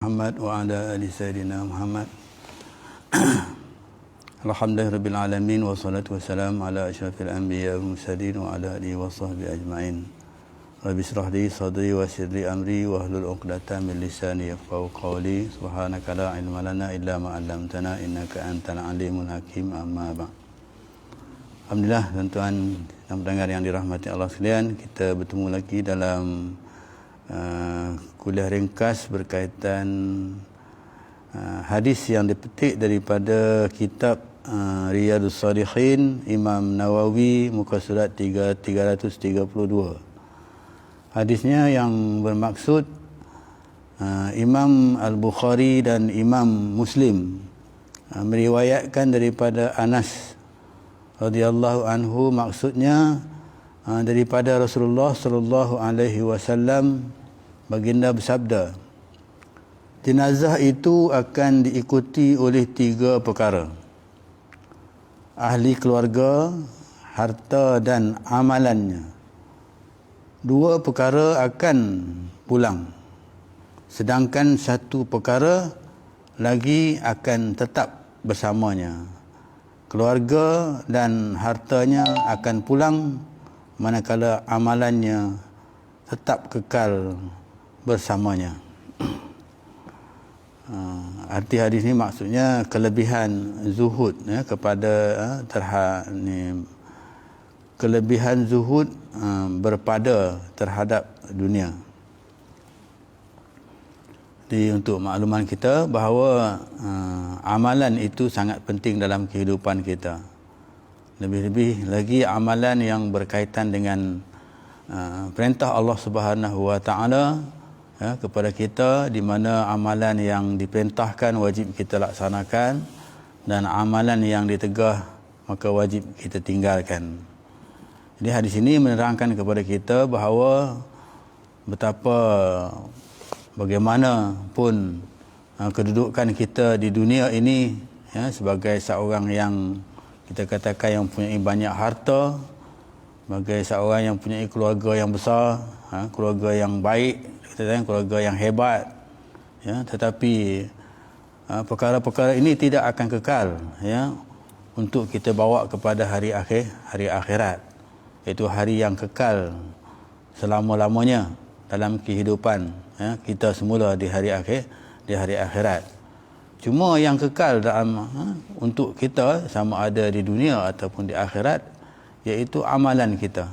Muhammad wa ala ali sayyidina Muhammad. Alhamdulillahirabbil alamin wassalatu wassalamu ala asyrafil anbiya wal mursalin wa ala alihi wa sahbihi ajmain. Rabbi shrah li sadri wa yassir li amri wa hlul 'uqdatam min lisani yafqahu qawli. Subhanaka la ilma lana illa ma 'allamtana innaka antal alimul hakim. Amma ba'd. Alhamdulillah, tuan-tuan dan pendengar yang dirahmati Allah sekalian, kita bertemu lagi dalam kuliah ringkas berkaitan hadis yang dipetik daripada kitab Riyadhus Shalihin Imam Nawawi, muka surat 332. Hadisnya yang bermaksud Imam Al-Bukhari dan Imam Muslim meriwayatkan daripada Anas radhiyallahu anhu, maksudnya daripada Rasulullah sallallahu alaihi wasallam, baginda bersabda, jenazah itu akan diikuti oleh 3 perkara: ahli keluarga, harta dan amalannya. 2 perkara akan pulang, sedangkan 1 perkara lagi akan tetap bersamanya. Keluarga dan hartanya akan pulang, manakala amalannya tetap kekal bersamanya. Arti hadis ini maksudnya kelebihan zuhud kepada kelebihan zuhud berpada terhadap dunia. Jadi untuk makluman kita bahawa amalan itu sangat penting dalam kehidupan kita. Lebih-lebih lagi amalan yang berkaitan dengan perintah Allah Subhanahu wa taala kepada kita, di mana amalan yang diperintahkan wajib kita laksanakan dan amalan yang ditegah maka wajib kita tinggalkan. Jadi hadis ini menerangkan kepada kita bahawa betapa bagaimanapun kedudukan kita di dunia ini, sebagai seorang yang kita katakan yang mempunyai banyak harta, sebagai seorang yang mempunyai keluarga yang besar, keluarga yang baik, keluarga yang hebat, tetapi perkara-perkara ini tidak akan kekal untuk kita bawa kepada hari akhirat, iaitu hari yang kekal selama-lamanya dalam kehidupan kita semula di hari akhirat. Cuma yang kekal dalam untuk kita, sama ada di dunia ataupun di akhirat, iaitu amalan kita,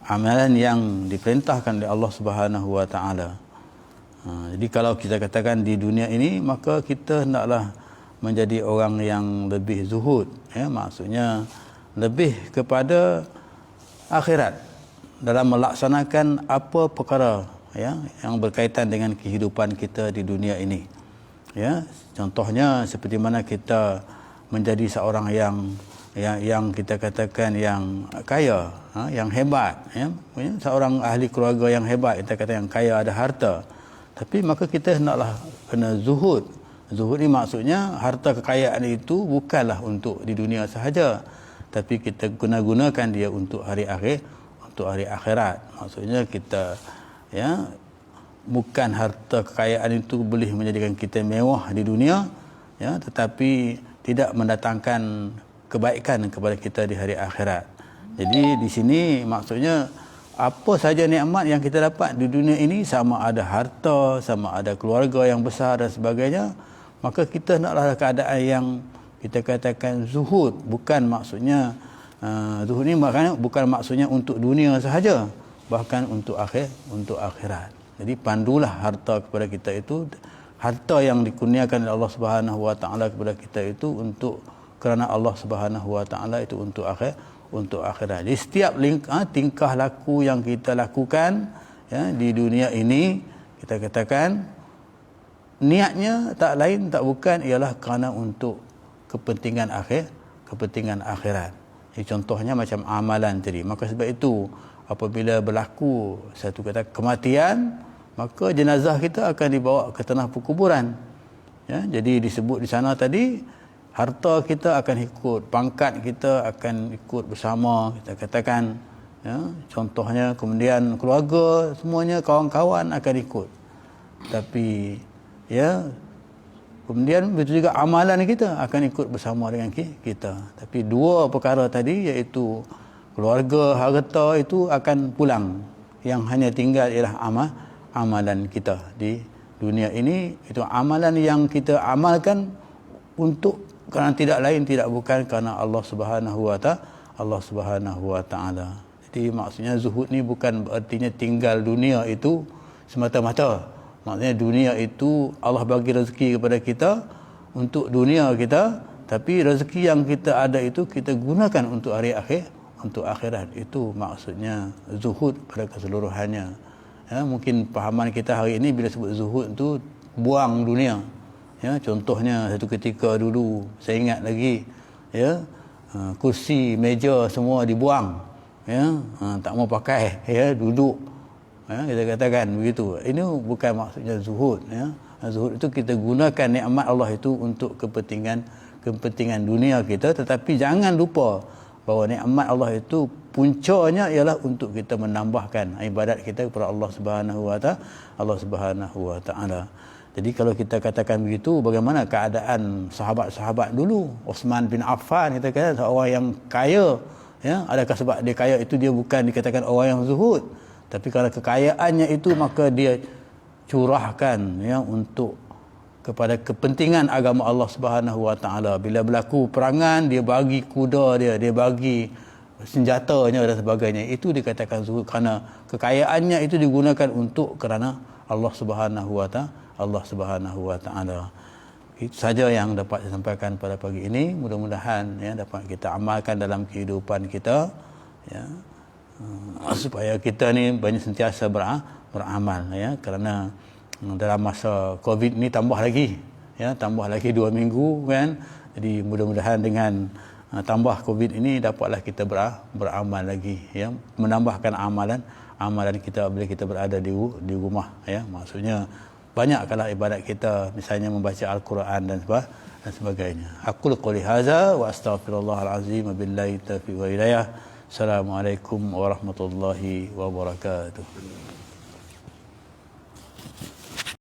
amalan yang diperintahkan oleh Allah Subhanahu wa taala. Jadi kalau kita katakan di dunia ini, maka kita hendaklah menjadi orang yang lebih zuhud, maksudnya lebih kepada akhirat dalam melaksanakan apa perkara yang berkaitan dengan kehidupan kita di dunia ini. Contohnya seperti mana kita menjadi seorang yang kita katakan yang kaya, yang hebat, seorang ahli keluarga yang hebat, kita kata yang kaya, ada harta. Tapi maka kita hendaklah kena zuhud. Zuhud ni maksudnya harta kekayaan itu bukanlah untuk di dunia sahaja, tapi kita gunakan dia untuk hari akhirat. Maksudnya kita bukan harta kekayaan itu boleh menjadikan kita mewah di dunia, tetapi tidak mendatangkan kebaikan kepada kita di hari akhirat. Jadi di sini maksudnya apa saja nikmat yang kita dapat di dunia ini, sama ada harta, sama ada keluarga yang besar dan sebagainya, maka kita naklah keadaan yang kita katakan zuhud. Bukan maksudnya zuhud ni maknanya bukan maksudnya untuk dunia sahaja, bahkan untuk akhirat. Jadi pandulah harta kepada kita itu, harta yang dikurniakan oleh Allah Subhanahu wa taala kepada kita itu untuk kerana Allah Subhanahu wa taala, itu untuk akhirat. Jadi setiap tingkah laku yang kita lakukan di dunia ini, kita katakan niatnya tak lain tak bukan ialah kerana untuk kepentingan akhirat. Jadi contohnya macam amalan tadi. Maka sebab itu apabila berlaku satu kata kematian, maka jenazah kita akan dibawa ke tanah perkuburan. Jadi disebut di sana tadi, harta kita akan ikut, pangkat kita akan ikut bersama, kita katakan, contohnya, kemudian keluarga semuanya, kawan-kawan akan ikut. Tapi ya, kemudian begitu juga amalan kita akan ikut bersama dengan kita. Tapi dua perkara tadi, iaitu keluarga, harta, itu akan pulang. Yang hanya tinggal ialah amalan kita di dunia ini. Itu amalan yang kita amalkan untuk kerana tidak lain, tidak bukan kerana Allah Subhanahu wa taala. Jadi maksudnya zuhud ni bukan berartinya tinggal dunia itu semata-mata. Maksudnya dunia itu Allah bagi rezeki kepada kita untuk dunia kita, tapi rezeki yang kita ada itu kita gunakan untuk hari akhir, untuk akhirat. Itu maksudnya zuhud pada keseluruhannya. Ya, mungkin pahaman kita hari ini bila sebut zuhud tu buang dunia. Ya, contohnya satu ketika dulu saya ingat lagi, ya, kursi, meja semua dibuang, ya, tak mau pakai, ya, duduk, ya, kita katakan begitu. Ini bukan maksudnya zuhud, ya. Zuhud itu kita gunakan nikmat Allah itu untuk kepentingan dunia kita, tetapi jangan lupa bahawa nikmat Allah itu puncanya ialah untuk kita menambahkan ibadat kita kepada Allah Subhanahu wa taala. Jadi kalau kita katakan begitu, bagaimana keadaan sahabat-sahabat dulu? Uthman bin Affan, kita kata seorang yang kaya, ya, adakah sebab dia kaya itu dia bukan dikatakan orang yang zuhud? Tapi kalau kekayaannya itu maka dia curahkan, ya, untuk kepada kepentingan agama Allah Subhanahu wa taala. Bila berlaku perangan, dia bagi kuda dia bagi senjatanya dan sebagainya. Itu dikatakan zuhud kerana kekayaannya itu digunakan untuk kerana Allah Subhanahu wa taala. Itu saja yang dapat saya sampaikan pada pagi ini. Mudah-mudahan, ya, dapat kita amalkan dalam kehidupan kita, ya, supaya kita ni banyak sentiasa beramal, ya, kerana dalam masa Covid ni tambah lagi 2 minggu, kan. Jadi mudah-mudahan dengan tambah Covid ini dapatlah kita beramal lagi, ya, menambahkan amalan kita bila kita berada di rumah, ya. Maksudnya banyakkanlah ibadat kita, misalnya membaca Al-Quran dan sebagainya. Aqul qouli hadza wa astaghfirullahal azim, billahi taufiq wa hidayah. Assalamualaikum warahmatullahi wabarakatuh.